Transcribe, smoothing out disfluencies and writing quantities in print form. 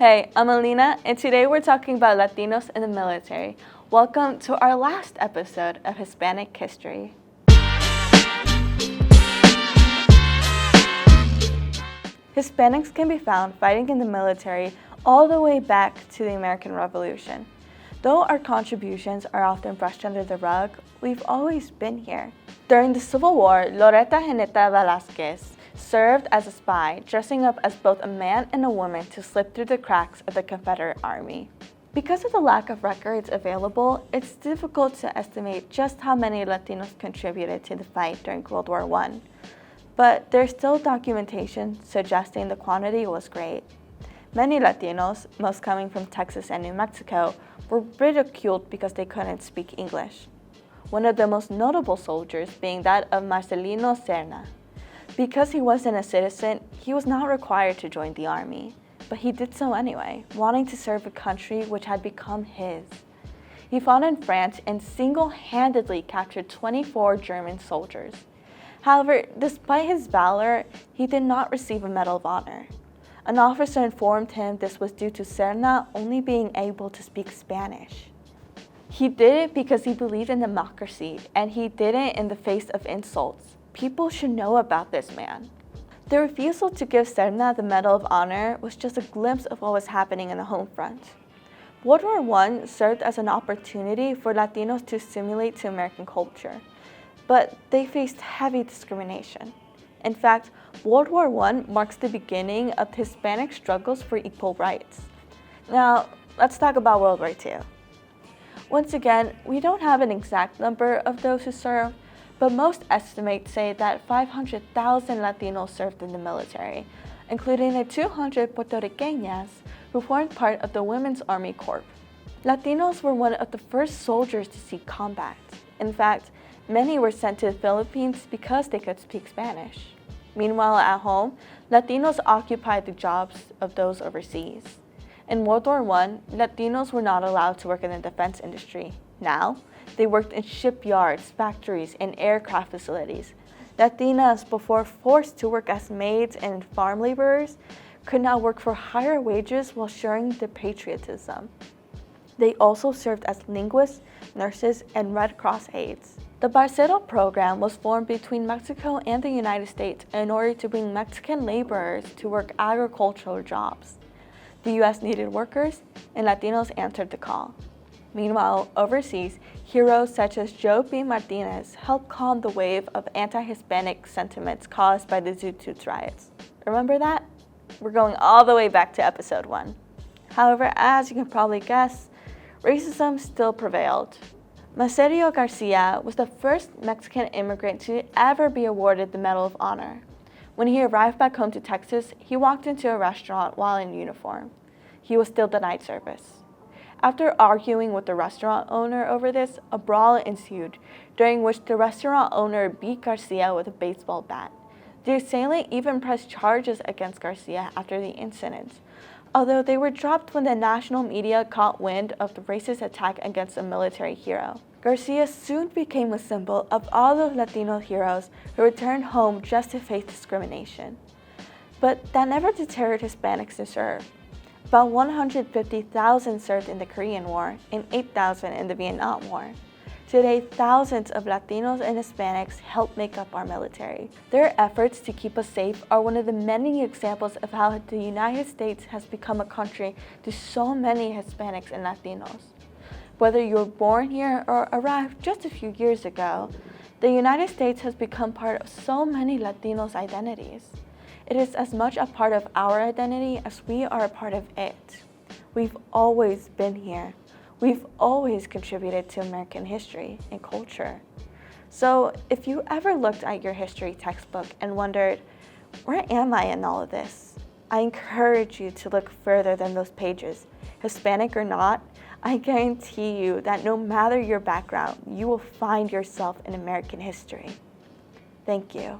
Hey, I'm Alina, and today we're talking about Latinos in the military. Welcome to our last episode of Hispanic history. Hispanics can be found fighting in the military all the way back to the American Revolution. Though our contributions are often brushed under the rug, we've always been here. During the Civil War, Loretta Geneta Velázquez served as a spy, dressing up as both a man and a woman to slip through the cracks of the Confederate Army. Because of the lack of records available, it's difficult to estimate just how many Latinos contributed to the fight during World War I. But there's still documentation suggesting the quantity was great. Many Latinos, most coming from Texas and New Mexico, were ridiculed because they couldn't speak English. One of the most notable soldiers being that of Marcelino Serna. Because he wasn't a citizen, he was not required to join the army, but he did so anyway, wanting to serve a country which had become his. He fought in France and single-handedly captured 24 German soldiers. However, despite his valor, he did not receive a Medal of Honor. An officer informed him this was due to Serna only being able to speak Spanish. He did it because he believed in democracy, and he did it in the face of insults. People should know about this man. The refusal to give Serna the Medal of Honor was just a glimpse of what was happening in the home front. World War I served as an opportunity for Latinos to assimilate to American culture, but they faced heavy discrimination. In fact, World War I marks the beginning of Hispanic struggles for equal rights. Now, let's talk about World War II. Once again, we don't have an exact number of those who served, but most estimates say that 500,000 Latinos served in the military, including the 200 Puerto Ricanas who formed part of the Women's Army Corps. Latinos were one of the first soldiers to see combat. In fact, many were sent to the Philippines because they could speak Spanish. Meanwhile, at home, Latinos occupied the jobs of those overseas. In World War I, Latinos were not allowed to work in the defense industry. Now, they worked in shipyards, factories, and aircraft facilities. Latinas, before forced to work as maids and farm laborers, could now work for higher wages while sharing their patriotism. They also served as linguists, nurses, and Red Cross aides. The Barcero program was formed between Mexico and the United States in order to bring Mexican laborers to work agricultural jobs. The U.S. needed workers, and Latinos answered the call. Meanwhile, overseas, heroes such as Joe B. Martinez helped calm the wave of anti-Hispanic sentiments caused by the Zoot Suit riots. Remember that? We're going all the way back to episode 1. However, as you can probably guess, racism still prevailed. Macerio Garcia was the first Mexican immigrant to ever be awarded the Medal of Honor. When he arrived back home to Texas, he walked into a restaurant while in uniform. He was still denied service. After arguing with the restaurant owner over this, a brawl ensued, during which the restaurant owner beat Garcia with a baseball bat. The assailant even pressed charges against Garcia after the incident, although they were dropped when the national media caught wind of the racist attack against a military hero. Garcia soon became a symbol of all the Latino heroes who returned home just to face discrimination. But that never deterred Hispanics to serve. About 150,000 served in the Korean War and 8,000 in the Vietnam War. Today, thousands of Latinos and Hispanics help make up our military. Their efforts to keep us safe are one of the many examples of how the United States has become a country to so many Hispanics and Latinos. Whether you were born here or arrived just a few years ago, the United States has become part of so many Latinos' identities. It is as much a part of our identity as we are a part of it. We've always been here. We've always contributed to American history and culture. So if you ever looked at your history textbook and wondered, where am I in all of this? I encourage you to look further than those pages. Hispanic or not, I guarantee you that no matter your background, you will find yourself in American history. Thank you.